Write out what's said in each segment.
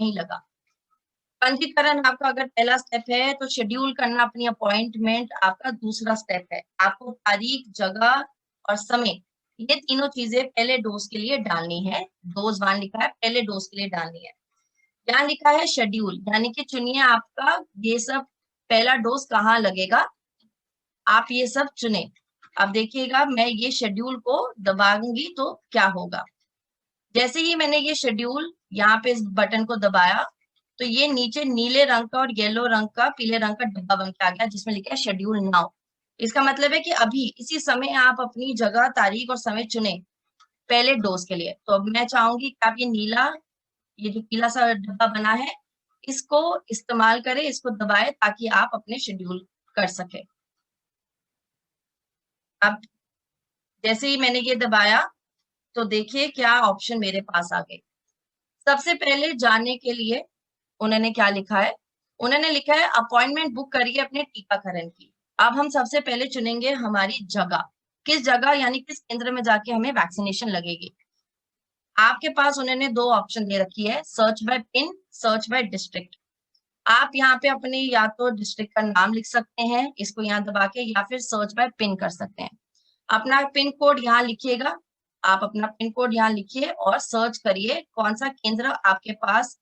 नहीं लगा। पंजीकरण आपका अगर पहला स्टेप है तो शेड्यूल करना अपनी अपॉइंटमेंट आपका दूसरा स्टेप है। आपको तारीख, जगह और समय, ये तीनों चीजें पहले डोज के लिए डालनी है। डोज 1 लिखा है, पहले डोज के लिए डालनी है। यहाँ लिखा है शेड्यूल, यानी कि चुनिए आपका ये सब पहला डोज कहाँ लगेगा, आप ये सब चुने। अब देखिएगा मैं ये शेड्यूल को दबाऊंगी तो क्या होगा। जैसे ही मैंने ये शेड्यूल यहाँ पे इस बटन को दबाया तो ये नीचे नीले रंग का और येलो रंग का, पीले रंग का डब्बा बन के आ गया जिसमें लिखा है शेड्यूल नाउ। इसका मतलब है कि अभी इसी समय आप अपनी जगह, तारीख और समय चुने पहले डोज के लिए। तो अब मैं चाहूंगी कि आप ये जो पीला सा डब्बा बना है इसको इस्तेमाल करें, इसको दबाएं ताकि आप अपने शेड्यूल कर सके। अब जैसे ही मैंने ये दबाया तो देखिए क्या ऑप्शन मेरे पास आ गए। सबसे पहले जानने के लिए उन्होंने क्या लिखा है, उन्होंने लिखा है अपॉइंटमेंट बुक करिए अपने टीकाकरण की। अब हम सबसे पहले चुनेंगे हमारी जगह, किस जगह यानी किस केंद्र में जाके हमें वैक्सीनेशन लगेगी। आपके पास उन्होंने 2 ऑप्शन दे रखी है, search by pin, search by district. आप यहाँ पे अपने या तो डिस्ट्रिक्ट का नाम लिख सकते हैं इसको यहाँ दबा के, या फिर सर्च बाय पिन कर सकते हैं। अपना पिन कोड यहाँ लिखिएगा, आप अपना पिन कोड यहाँ लिखिए और सर्च करिए कौन सा केंद्र आपके पास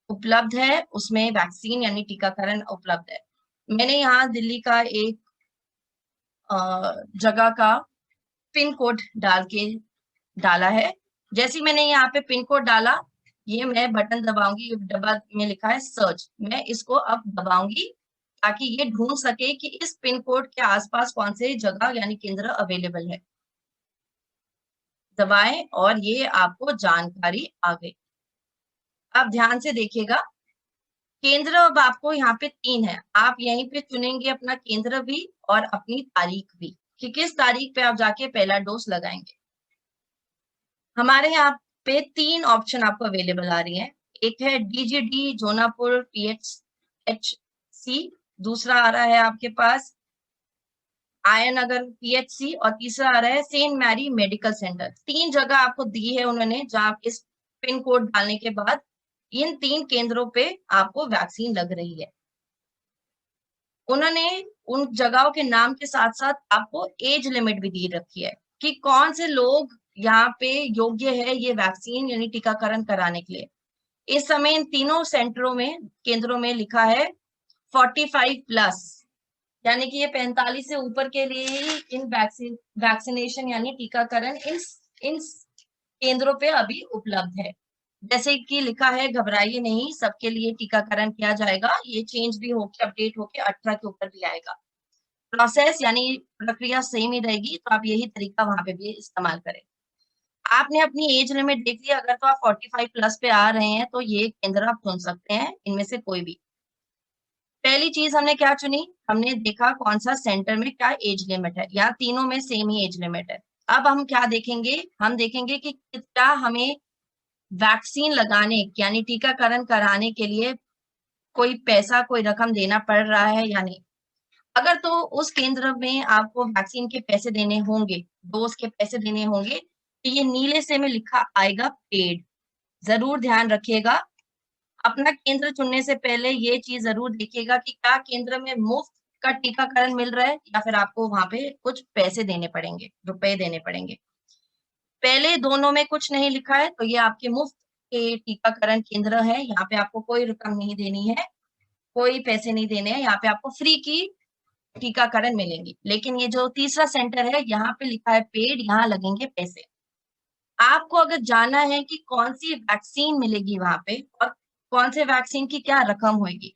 उपलब्ध है, उसमें वैक्सीन यानी टीकाकरण उपलब्ध है। मैंने यहाँ दिल्ली का एक जगह का पिन कोड डाला है। जैसे मैंने यहाँ पे पिन कोड डाला, ये मैं बटन दबाऊंगी, डब्बा में लिखा है सर्च, मैं इसको अब दबाऊंगी ताकि ये ढूंढ सके कि इस पिन कोड के आसपास कौन से जगह यानी केंद्र अवेलेबल है। दबाएं और ये आपको जानकारी आ गई। अब ध्यान से देखिएगा, केंद्र अब आपको यहाँ पे 3 है, आप यहीं पे चुनेंगे अपना केंद्र भी और अपनी तारीख भी कि किस तारीख पे आप जाके पहला डोज लगाएंगे। हमारे यहाँ पे 3 ऑप्शन आपको अवेलेबल आ रही है। एक है DGD जोनापुर PHC, दूसरा आ रहा है आपके पास आया नगर PHC और तीसरा आ रहा है सेंट मैरी मेडिकल सेंटर। 3 जगह आपको दी है उन्होंने, जहां इस पिन कोड डालने के बाद इन 3 केंद्रों पे आपको वैक्सीन लग रही है। उन्होंने उन जगहों के नाम के साथ साथ आपको एज लिमिट भी दी रखी है कि कौन से लोग यहाँ पे योग्य है ये वैक्सीन यानी टीकाकरण कराने के लिए। इस समय इन तीनों सेंटरों में, केंद्रों में लिखा है 45+, यानी कि ये 45 से ऊपर के लिए ही इन वैक्सीनेशन यानी टीकाकरण इन केंद्रों पे अभी उपलब्ध है। जैसे कि लिखा है घबराइए नहीं, सबके लिए टीकाकरण किया जाएगा। ये चेंज भी होके, अपडेट होके 18 के ऊपर भी आएगा। प्रोसेस यानी प्रक्रिया सेम ही रहेगी, तो आप यही तरीका वहां पे भी इस्तेमाल करें। आपने अपनी एज लिमिट देख ली, अगर तो आप 45+ पे आ रहे हैं तो ये केंद्र आप चुन सकते हैं, इनमें से कोई भी। पहली चीज हमने क्या चुनी, हमने देखा कौन सा सेंटर में क्या एज लिमिट है, या तीनों में सेम ही एज लिमिट है। अब हम क्या देखेंगे, हम देखेंगे कि कितना हमें वैक्सीन लगाने यानी टीकाकरण कराने के लिए कोई पैसा, कोई रकम देना पड़ रहा है या नहीं। अगर तो उस केंद्र में आपको वैक्सीन के पैसे देने होंगे, डोज के पैसे देने होंगे, तो ये नीले से में लिखा आएगा पेड। जरूर ध्यान रखिएगा, अपना केंद्र चुनने से पहले ये चीज जरूर देखिएगा कि क्या केंद्र में मुफ्त का टीकाकरण मिल रहा है या फिर आपको वहां पे कुछ पैसे देने पड़ेंगे, रुपए देने पड़ेंगे। पहले दोनों में कुछ नहीं लिखा है तो ये आपके मुफ्त के टीकाकरण केंद्र है, यहाँ पे आपको कोई रकम नहीं देनी है, कोई पैसे नहीं देने हैं, यहाँ पे आपको फ्री की टीकाकरण मिलेंगी। लेकिन ये जो तीसरा सेंटर है यहाँ पे लिखा है पेड, यहाँ लगेंगे पैसे। आपको अगर जानना है कि कौन सी वैक्सीन मिलेगी वहां पे और कौन से वैक्सीन की क्या रकम होगी,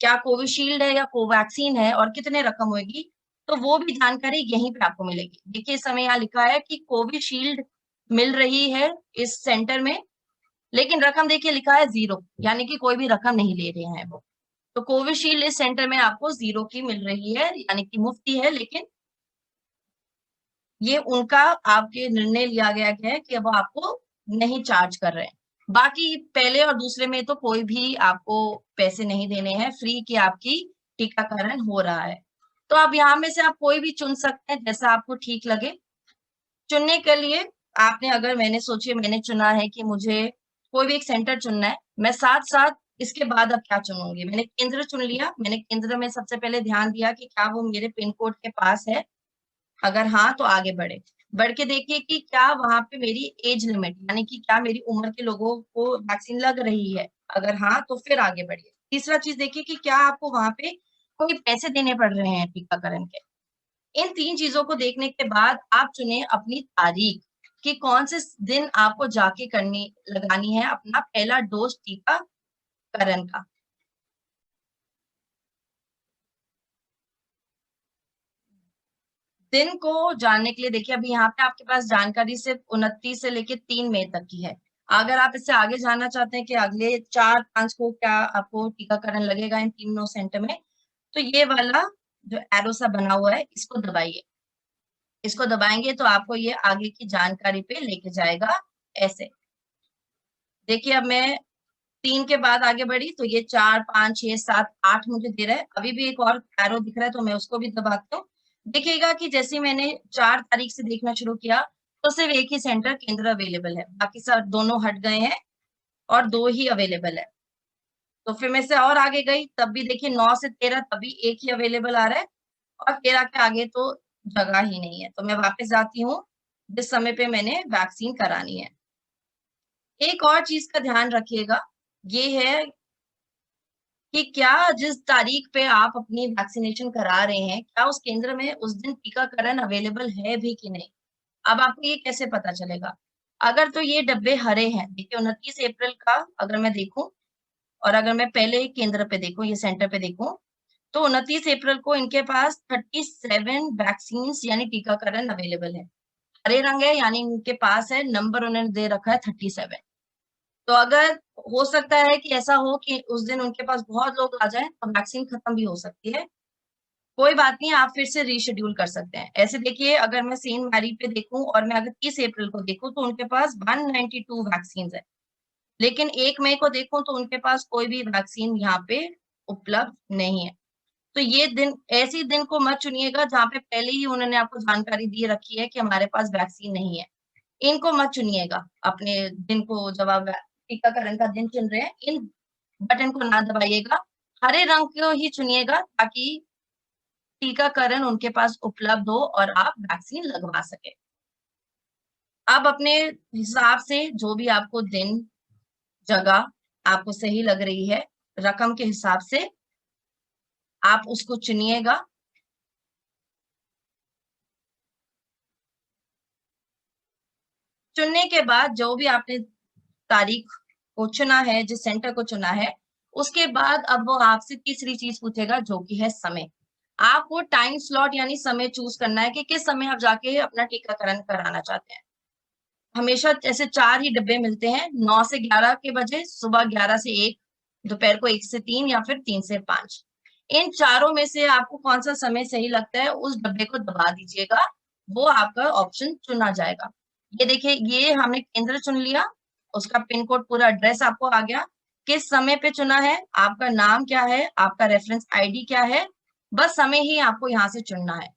क्या कोविशील्ड है या कोवैक्सीन है और कितने रकम होगी, तो वो भी जानकारी यहीं पे आपको मिलेगी। देखिए इस समय यहाँ लिखा है कि कोविशील्ड मिल रही है इस सेंटर में, लेकिन रकम देखिए लिखा है 0, यानी कि कोई भी रकम नहीं ले रहे हैं वो। तो कोविशील्ड इस सेंटर में आपको 0 की मिल रही है, यानी कि मुफ्ती है, लेकिन ये उनका आपके निर्णय लिया गया है कि वो आपको नहीं चार्ज कर रहे हैं। बाकी पहले और दूसरे में तो कोई भी आपको पैसे नहीं देने हैं, फ्री की आपकी टीकाकरण हो रहा है। तो अब यहाँ में से आप कोई भी चुन सकते हैं जैसा आपको ठीक लगे। चुनने के लिए आपने, अगर मैंने चुना है कि मुझे कोई भी एक सेंटर चुनना है। मैं साथ साथ इसके बाद अब क्या चुनूंगी, मैंने केंद्र चुन लिया। मैंने केंद्र में सबसे पहले ध्यान दिया कि क्या वो मेरे पिन कोड के पास है, अगर हाँ तो आगे बढ़े। बढ़ के देखिए कि क्या वहां पे मेरी एज लिमिट, यानी कि क्या मेरी उम्र के लोगों को वैक्सीन लग रही है, अगर हाँ तो फिर आगे बढ़िए। तीसरा चीज देखिए कि क्या आपको वहां पे कोई पैसे देने पड़ रहे हैं टीकाकरण के। इन 3 चीजों को देखने के बाद आप चुने अपनी तारीख कि कौन से दिन आपको जाके करनी लगानी है अपना पहला डोज टीकाकरण का। दिन को जानने के लिए देखिए अभी यहाँ पे आपके पास जानकारी सिर्फ 29 से लेके 3 मई तक की है। अगर आप इससे आगे जानना चाहते हैं कि अगले 4-5 को क्या आपको टीकाकरण लगेगा इन तीनों सेंटर में, तो ये वाला जो एरो सा बना हुआ है इसको दबाइए। इसको दबाएंगे तो आपको ये आगे की जानकारी पे लेके जाएगा ऐसे। देखिए अब मैं 3 के बाद आगे बढ़ी तो ये 4, 5, 6, 7, 8 मुझे दे रहा है। अभी भी एक और एरो दिख रहा है तो मैं उसको भी दबाता हूँ। देखिएगा कि जैसे मैंने 4 तारीख से देखना शुरू किया तो सिर्फ एक ही सेंटर केंद्र अवेलेबल है, बाकी सब दोनों हट गए हैं और 2 ही अवेलेबल है। तो फिर मैं से और आगे गई तब भी देखिए 9 से 13 तभी एक ही अवेलेबल आ रहा है और 13 के आगे तो जगह ही नहीं है। तो मैं वापस जाती हूँ जिस समय पे मैंने वैक्सीन करानी है। एक और चीज का ध्यान रखिएगा, ये है कि क्या जिस तारीख पे आप अपनी वैक्सीनेशन करा रहे हैं, क्या उस केंद्र में उस दिन टीकाकरण अवेलेबल है भी कि नहीं। अब आपको ये कैसे पता चलेगा, अगर तो ये डब्बे हरे हैं, देखिए 29 अप्रैल का अगर मैं देखूं और अगर मैं पहले ही केंद्र पे देखूं, ये सेंटर पे देखूं, तो 29 अप्रैल को इनके पास 37 वैक्सीन यानी टीकाकरण अवेलेबल है। हरे रंग है यानी इनके पास है, नंबर उन्होंने दे रखा है 37। तो अगर हो सकता है कि ऐसा हो कि उस दिन उनके पास बहुत लोग आ जाएं तो वैक्सीन खत्म भी हो सकती है। कोई बात नहीं, आप फिर से रीशेड्यूल कर सकते हैं। ऐसे देखिए अगर मैं सेंट मैरी पे देखूं और मैं अगर 30 अप्रैल को देखूं तो उनके पास 192 वैक्सीन है, लेकिन 1 मई को देखूं तो उनके पास कोई भी वैक्सीन यहाँ पे उपलब्ध नहीं है। तो ये दिन, ऐसे दिन को मत चुनिएगा जहाँ पे पहले ही उन्होंने आपको जानकारी दी रखी है कि हमारे पास वैक्सीन नहीं है। इनको मत चुनिएगा अपने दिन को, जब आप टीकाकरण का दिन चुन रहे हैं इन बटन को ना दबाइएगा, हरे रंग को ही चुनिएगा ताकि टीकाकरण उनके पास उपलब्ध हो और आप वैक्सीन लगवा सके। अब अपने हिसाब से जो भी आपको दिन, जगह आपको सही लग रही है, रकम के हिसाब से आप उसको चुनिएगा। चुनने के बाद जो भी आपने तारीख को चुना है, जिस सेंटर को चुना है, उसके बाद अब वो आपसे तीसरी चीज पूछेगा जो कि है समय। आपको टाइम स्लॉट यानी समय चूज करना है कि किस समय आप जाके अपना टीकाकरण कराना चाहते हैं। हमेशा ऐसे 4 ही डिब्बे मिलते हैं, 9 से 11 के बजे, सुबह 11 से 1, दोपहर को 1 से 3 या फिर 3 से 5। इन चारों में से आपको कौन सा समय सही लगता है उस डब्बे को दबा दीजिएगा, वो आपका ऑप्शन चुना जाएगा। ये देखिए ये हमने केंद्र चुन लिया, उसका पिन कोड पूरा एड्रेस आपको आ गया, किस समय पे चुना है, आपका नाम क्या है, आपका रेफरेंस आईडी क्या है, बस समय ही आपको यहाँ से चुनना है।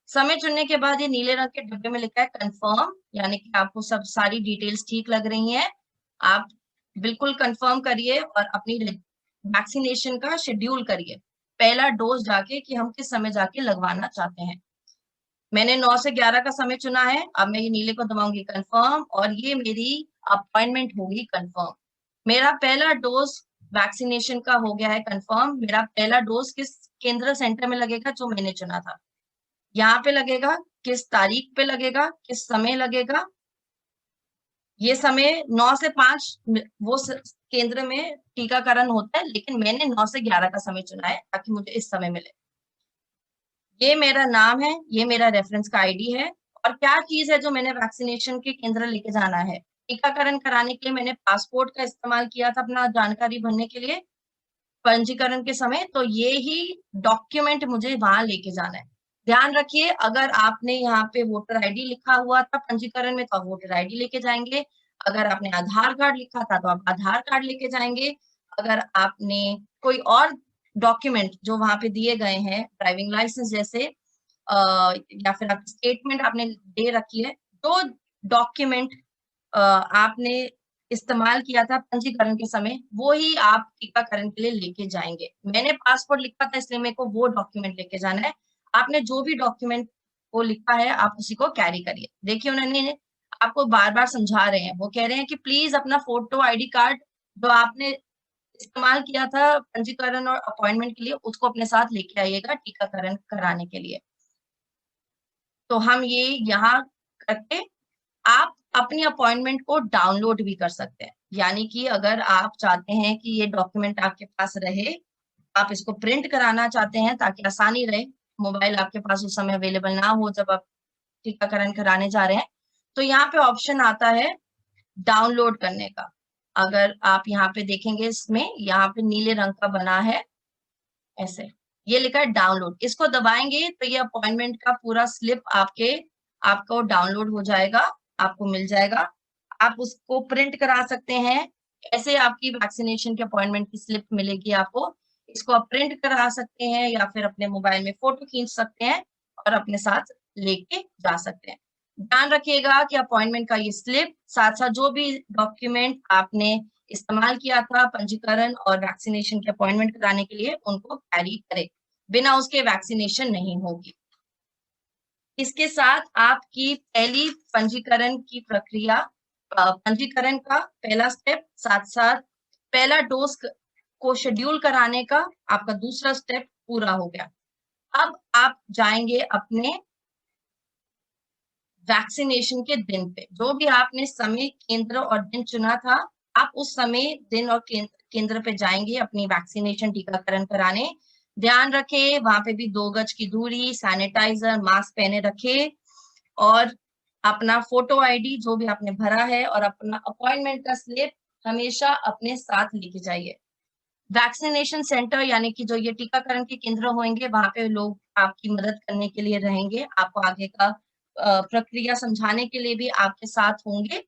समय चुनने के बाद ये नीले रंग के डिब्बे में लिखा है कंफर्म, यानी कि आपको सब सारी डिटेल्स ठीक लग रही हैं। आप बिल्कुल कंफर्म करिए और अपनी वैक्सीनेशन का शेड्यूल करिए, पहला डोज जाके कि हम किस समय जाके लगवाना चाहते हैं। मैंने 9 से 11 का समय चुना है, अब मैं ये नीले को दबाऊंगी कंफर्म और ये मेरी अपॉइंटमेंट होगी कंफर्म। मेरा पहला डोज वैक्सीनेशन का हो गया है कंफर्म। मेरा पहला डोज किस केंद्र सेंटर में लगेगा जो मैंने चुना था, यहाँ पे लगेगा, किस तारीख पे लगेगा, किस समय लगेगा। ये समय 9 से 5 वो केंद्र में टीकाकरण होता है, लेकिन मैंने 9 से 11 का समय चुना है ताकि मुझे इस समय मिले। ये मेरा नाम है, ये मेरा रेफरेंस का आईडी है और क्या चीज है जो मैंने वैक्सीनेशन के केंद्र लेके जाना है। टीकाकरण कराने के लिए मैंने पासपोर्ट का इस्तेमाल किया था अपना जानकारी भरने के लिए पंजीकरण के समय, तो ये ही डॉक्यूमेंट मुझे वहां लेके जाना है। ध्यान रखिए अगर आपने यहाँ पे वोटर आईडी लिखा हुआ था पंजीकरण में तो आप वोटर आईडी लेके जाएंगे, अगर आपने आधार कार्ड लिखा था तो आप आधार कार्ड लेके जाएंगे, अगर आपने कोई और डॉक्यूमेंट जो वहां पे दिए गए हैं ड्राइविंग लाइसेंस जैसे या फिर आपकी स्टेटमेंट आपने दे रखी है, तो डॉक्यूमेंट आपने इस्तेमाल किया था पंजीकरण के समय, वो ही आप टीकाकरण के लिए लेके जाएँगे। मैंने पासपोर्ट लिखा था इसलिए मेरे को वो डॉक्यूमेंट लेके जाना है। आपने जो भी डॉक्यूमेंट वो लिखा है आप उसी को कैरी करिए। देखिए उन्होंने आपको बार-बार समझा रहे हैं, वो कह रहे हैं कि प्लीज़ अपना फ़ोटो, आईडी कार्ड जो आपने इस्तेमाल किया था पंजीकरण और अपॉइंटमेंट के लिए, उसको अपने साथ लेके आइएगा टीकाकरण कराने के लिए। तो हम ये यहाँ करके आप अपनी अपॉइंटमेंट को डाउनलोड भी कर सकते हैं। यानी कि अगर आप चाहते हैं कि ये डॉक्यूमेंट आपके पास रहे, आप इसको प्रिंट कराना चाहते हैं ताकि आसानी रहे, मोबाइल आपके पास उस समय अवेलेबल ना हो जब आप टीकाकरण कराने जा रहे हैं, तो यहाँ पे ऑप्शन आता है डाउनलोड करने का। अगर आप यहाँ पे देखेंगे इसमें, यहाँ पे नीले रंग का बना है ऐसे, ये लिखा है डाउनलोड, इसको दबाएँगे तो ये अपॉइंटमेंट का पूरा स्लिप आपको डाउनलोड हो जाएगा, आपको मिल जाएगा। आप उसको प्रिंट करा सकते हैं, ऐसे आपकी वैक्सीनेशन की अपॉइंटमेंट की स्लिप मिलेगी आपको। इसको आप प्रिंट करा सकते हैं या फिर अपने मोबाइल में फ़ोटो खींच सकते हैं और अपने साथ लेके जा सकते हैं। ध्यान रखिएगा कि अपॉइंटमेंट का ये स्लिप, साथ-साथ जो भी डॉक्यूमेंट आपने इस्तेमाल किया था पंजीकरण और वैक्सीनेशन की अपॉइंटमेंट कराने के लिए, उनको कैरी करें, बिना उसके वैक्सीनेशन नहीं होगी। इसके साथ आपकी पहली पंजीकरण की प्रक्रिया पंजीकरण का पहला स्टेप, साथ-साथ पहला डोज़ को शेड्यूल कराने का आपका दूसरा स्टेप पूरा हो गया। अब आप जाएँगे अपने वैक्सीनेशन के दिन पे, जो भी आपने समय, केंद्र और दिन चुना था, आप उस समय, दिन और केंद्र पे जाएँगे अपनी वैक्सीनेशन टीकाकरण कराने। ध्यान रखें, वहाँ पे भी 2 गज की दूरी, सैनिटाइज़र, मास्क पहने रखें और अपना फ़ोटो आईडी जो भी आपने भरा है और अपना अपॉइंटमेंट का स्लिप हमेशा अपने साथ लेके जाइए। वैक्सीनेशन सेंटर यानी कि जो ये टीकाकरण के केंद्र होंगे, वहाँ पे लोग आपकी मदद करने के लिए रहेंगे, आपको आगे का प्रक्रिया समझाने के लिए भी आपके साथ होंगे